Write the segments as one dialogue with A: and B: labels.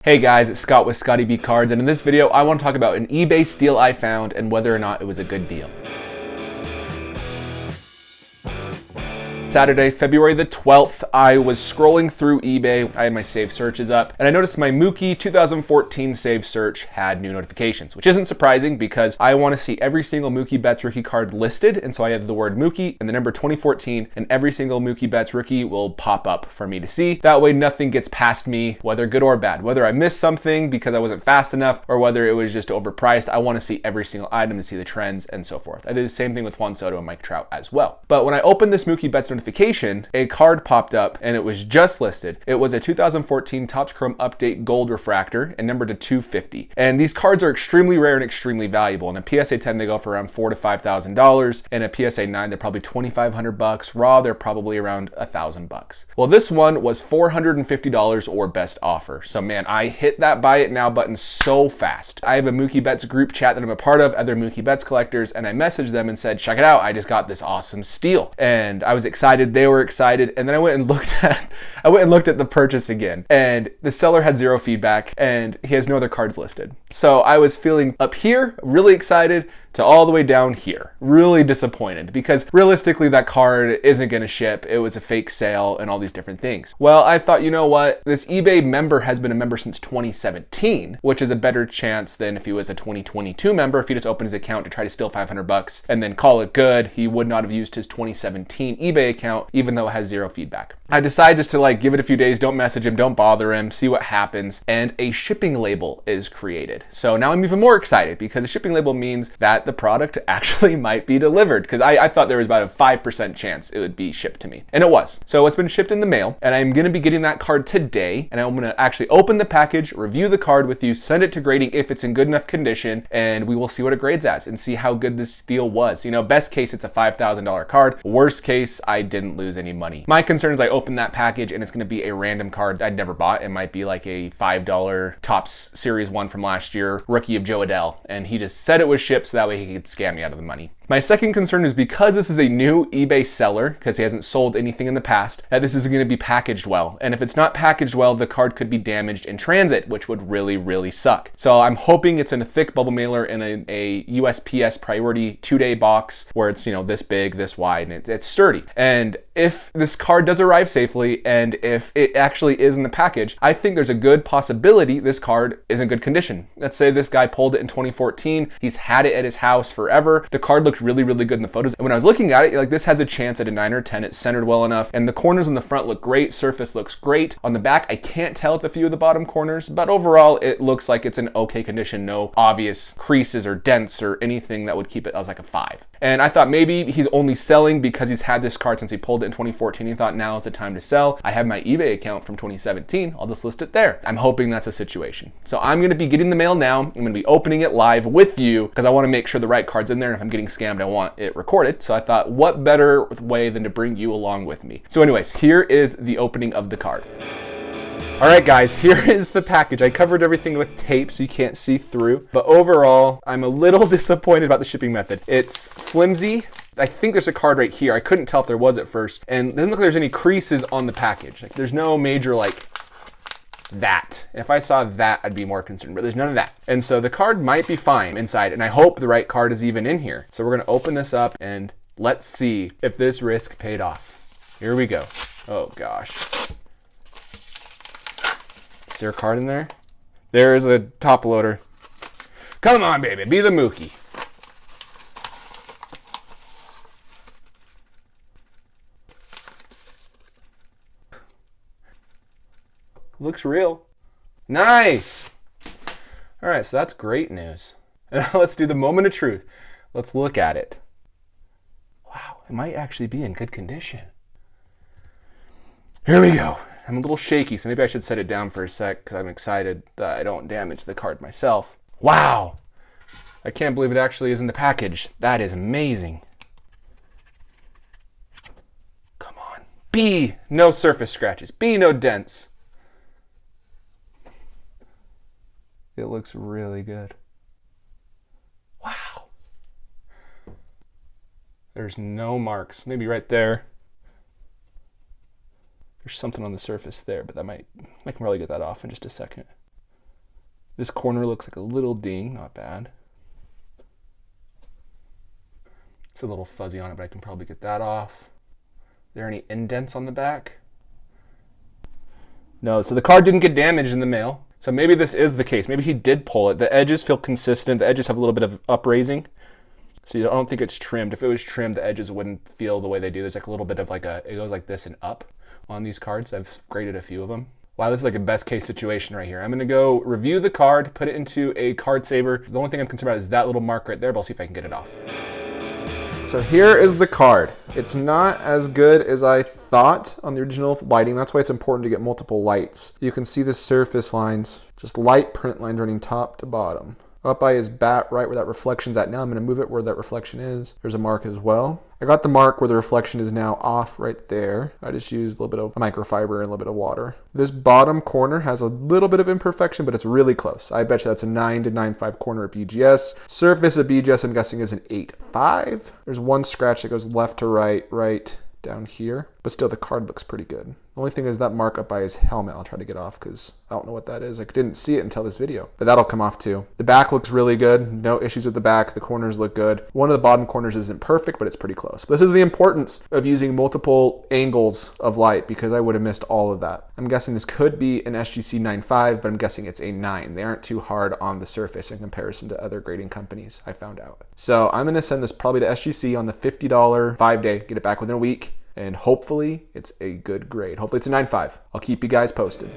A: Hey guys, it's Scott with Scotty B Cards, and in this video I want to talk about an eBay steal I found and whether or not it was a good deal. Saturday, February the 12th, I was scrolling through eBay. I had my saved searches up, and I noticed my Mookie 2014 saved search had new notifications, which isn't surprising because I want to see every single Mookie Betts rookie card listed, and so I have the word Mookie and the number 2014, and every single Mookie Betts rookie will pop up for me to see. That way nothing gets past me, whether good or bad. Whether I missed something because I wasn't fast enough, or whether it was just overpriced, I want to see every single item to see the trends and so forth. I did the same thing with Juan Soto and Mike Trout as well. But when I opened this Mookie Betts notification, a card popped up and it was just listed. It was a 2014 Topps Chrome Update Gold Refractor and numbered to 250. And these cards are extremely rare and extremely valuable. In a PSA 10, they go for around $4,000 to $5,000. In a PSA 9, they're probably $2,500. Raw, they're probably around $1,000. Well, this one was $450 or best offer. So man, I hit that buy it now button so fast. I have a Mookie Betts group chat that I'm a part of, other Mookie Betts collectors, and I messaged them and said, check it out, I just got this awesome steal. And I was excited, they were excited, and then I went and looked at the purchase again, and the seller had zero feedback and he has no other cards listed. So I was feeling up here really excited to all the way down here really disappointed, because realistically that card isn't going to ship. It was a fake sale and all these different things. Well, I thought, you know what, this eBay member has been a member since 2017, which is a better chance than if he was a 2022 member. If he just opened his account to try to steal $500 and then call it good, he would not have used his 2017 eBay account, even though it has zero feedback. I decided just to give it a few days, don't message him, don't bother him, see what happens, and a shipping label is created. So now I'm even more excited, because a shipping label means that the product actually might be delivered, because I thought there was about a 5% chance it would be shipped to me, and it was. So it's been shipped in the mail, and I'm going to be getting that card today, and I'm going to actually open the package, review the card with you, send it to grading if it's in good enough condition, and we will see what it grades as and see how good this deal was. You know, best case, it's a $5,000 card. Worst case, I didn't lose any money. My concern is I open that package and it's going to be a random card I'd never bought. It might be like a $5 Topps Series 1 from last year, rookie of Joe Adell, and he just said it was shipped so that way he could scam me out of the money. My second concern is because this is a new eBay seller, because he hasn't sold anything in the past, that this is going to be packaged well. And if it's not packaged well, the card could be damaged in transit, which would really, really suck. So I'm hoping it's in a thick bubble mailer in a USPS priority 2-day box where it's, you know, this big, this wide, and it's sturdy. And if this card does arrive safely, and if it actually is in the package, I think there's a good possibility this card is in good condition. Let's say this guy pulled it in 2014. He's had it at his house forever. The card looked really, really good in the photos. And when I was looking at it, this has a chance at a 9 or 10. It's centered well enough, and the corners on the front look great. Surface looks great. On the back, I can't tell at the few of the bottom corners, but overall, it looks like it's in okay condition. No obvious creases or dents or anything that would keep it as like a 5. And I thought maybe he's only selling because he's had this card since he pulled it in 2014. He thought now is the time to sell. I have my eBay account from 2017. I'll just list it there. I'm hoping that's a situation. So I'm going to be getting the mail now. I'm going to be opening it live with you because I want to make sure the right card's in there. If I'm getting scammed, I want it recorded. So I thought, what better way than to bring you along with me? So anyways, here is the opening of the card. All right, guys, here is the package. I covered everything with tape so you can't see through, but overall, I'm a little disappointed about the shipping method. It's flimsy. I think there's a card right here. I couldn't tell if there was at first, and it doesn't look like there's any creases on the package. There's no major that. If I saw that, I'd be more concerned, but there's none of that. And so the card might be fine inside, and I hope the right card is even in here. So we're gonna open this up and let's see if this risk paid off. Here we go. Oh gosh. Is there a card in there? There is a top loader. Come on, baby, be the Mookie. Looks real. Nice. All right, so that's great news. And now let's do the moment of truth. Let's look at it. Wow, it might actually be in good condition. Here we go. I'm a little shaky, so maybe I should set it down for a sec because I'm excited that I don't damage the card myself. Wow. I can't believe it actually is in the package. That is amazing. Come on. B, no surface scratches. B, no dents. It looks really good. Wow. There's no marks. Maybe right there. There's something on the surface there, but I can probably get that off in just a second. This corner looks like a little ding, not bad. It's a little fuzzy on it, but I can probably get that off. Are there any indents on the back? No, so the card didn't get damaged in the mail. So maybe this is the case. Maybe he did pull it. The edges feel consistent. The edges have a little bit of upraising. So I don't think it's trimmed. If it was trimmed, the edges wouldn't feel the way they do. There's like a little bit of like it goes like this and up on these cards. I've graded a few of them. Wow, this is like a best case situation right here. I'm gonna go review the card, put it into a card saver. The only thing I'm concerned about is that little mark right there, but I'll see if I can get it off. So here is the card. It's not as good as I thought on the original lighting. That's why it's important to get multiple lights. You can see the surface lines, just light print lines running top to bottom. Up by his bat, right where that reflection's at now. I'm gonna move it where that reflection is. There's a mark as well. I got the mark where the reflection is now off right there. I just used a little bit of microfiber and a little bit of water. This bottom corner has a little bit of imperfection, but it's really close. I bet you that's a 9 to 9.5 corner at BGS. Surface of BGS, I'm guessing, is an 8.5. There's one scratch that goes left to right down here, but still the card looks pretty good. The only thing is that mark up by his helmet I'll try to get off because I don't know what that is. I didn't see it until this video, but that'll come off too. The back looks really good. No issues with the back. The corners look good. One of the bottom corners isn't perfect, but it's pretty close. But this is the importance of using multiple angles of light because I would have missed all of that. I'm guessing this could be an SGC 9.5, but I'm guessing it's a 9. They aren't too hard on the surface in comparison to other grading companies, I found out. So I'm gonna send this probably to SGC on the $50 5-day, get it back within a week. And hopefully it's a good grade. Hopefully it's a 9.5. I'll keep you guys posted.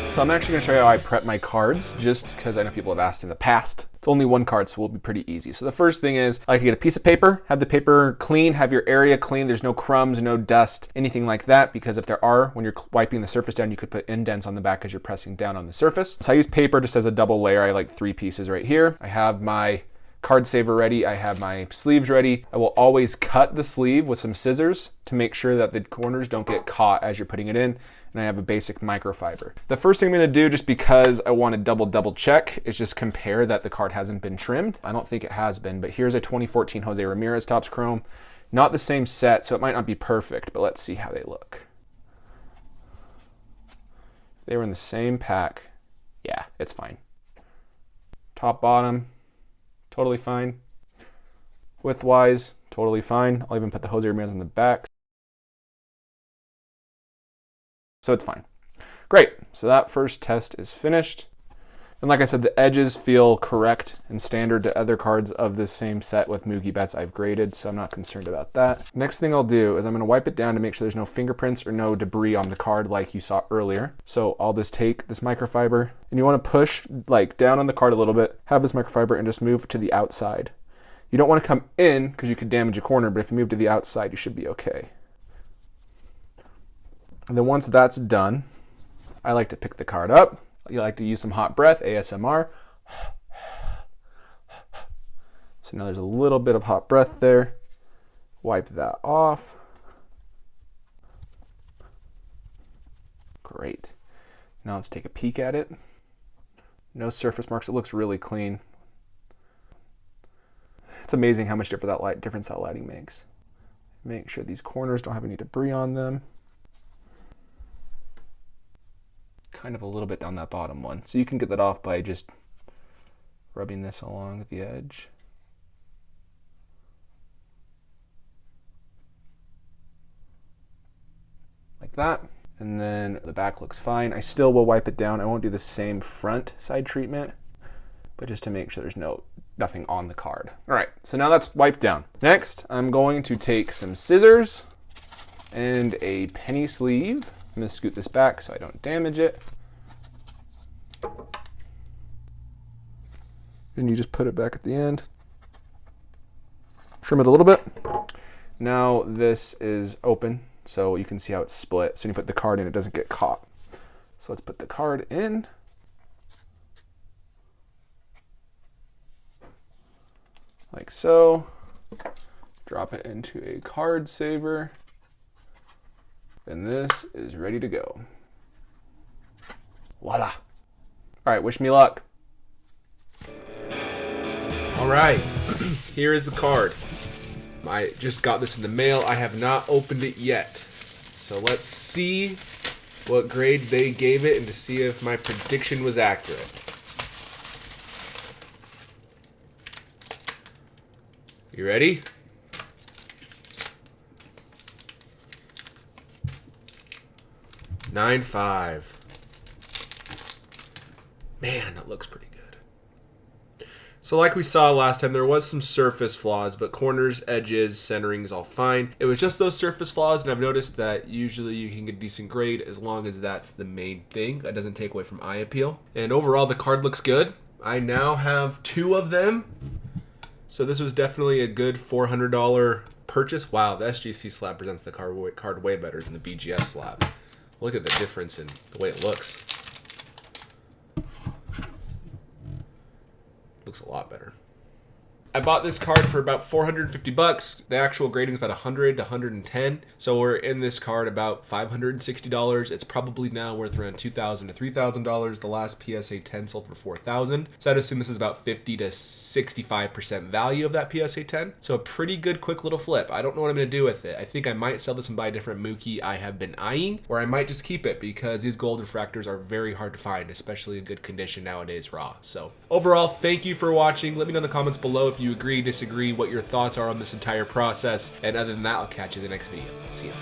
A: So I'm actually gonna show you how I prep my cards just because I know people have asked in the past. It's only one card, so it will be pretty easy. So the first thing is I like to get a piece of paper, have the paper clean, have your area clean. There's no crumbs, no dust, anything like that, because if there are, when you're wiping the surface down, you could put indents on the back as you're pressing down on the surface. So I use paper just as a double layer. I like 3 pieces right here. I have my card saver ready. I have my sleeves ready. I will always cut the sleeve with some scissors to make sure that the corners don't get caught as you're putting it in. And I have a basic microfiber. The first thing I'm gonna do, just because I want to double check, is just compare that the card hasn't been trimmed. I don't think it has been, but here's a 2014 Jose Ramirez Topps Chrome. Not the same set, so it might not be perfect, but let's see how they look. If they were in the same pack, yeah, it's fine. Top, bottom, totally fine. Width-wise, totally fine. I'll even put the Jose Ramirez on the back. So it's fine. Great, so that first test is finished. And like I said, the edges feel correct and standard to other cards of this same set with Mookie Betts I've graded, so I'm not concerned about that. Next thing I'll do is I'm gonna wipe it down to make sure there's no fingerprints or no debris on the card like you saw earlier. So I'll just take this microfiber, and you wanna push like down on the card a little bit, have this microfiber, and just move to the outside. You don't wanna come in because you could damage a corner, but if you move to the outside, you should be okay. And then once that's done, I like to pick the card up. You like to use some hot breath, ASMR. So now there's a little bit of hot breath there. Wipe that off. Great. Now let's take a peek at it. No surface marks. It looks really clean. It's amazing how much difference that lighting makes. Make sure these corners don't have any debris on them. Kind of a little bit down that bottom one. So you can get that off by just rubbing this along the edge. Like that. And then the back looks fine. I still will wipe it down. I won't do the same front side treatment, but just to make sure there's nothing on the card. All right, so now that's wiped down. Next, I'm going to take some scissors and a penny sleeve. I'm gonna scoot this back so I don't damage it. And you just put it back at the end. Trim it a little bit. Now this is open, so you can see how it's split. So when you put the card in, it doesn't get caught. So let's put the card in. Like so. Drop it into a card saver. And this is ready to go. Voila. All right, wish me luck. All right, here is the card. I just got this in the mail. I have not opened it yet. So let's see what grade they gave it and to see if my prediction was accurate. You ready? Nine five. Man, that looks pretty good. So like we saw last time, there was some surface flaws, but corners, edges, centering is all fine. It was just those surface flaws, and I've noticed that usually you can get a decent grade as long as that's the main thing. That doesn't take away from eye appeal. And overall, the card looks good. I now have 2 of them. So this was definitely a good $400 purchase. Wow, the SGC slab presents the card way better than the BGS slab. Look at the difference in the way it looks. Looks a lot better. I bought this card for about $450. The actual grading is about $100 to $110. So we're in this card about $560. It's probably now worth around $2,000 to $3,000. The last PSA 10 sold for $4,000. So I'd assume this is about 50 to 65% value of that PSA 10. So a pretty good quick little flip. I don't know what I'm going to do with it. I think I might sell this and buy a different Mookie I have been eyeing, or I might just keep it because these gold refractors are very hard to find, especially in good condition nowadays raw. So overall, thank you for watching. Let me know in the comments below if you agree, disagree, what your thoughts are on this entire process. And other than that, I'll catch you in the next video. See ya.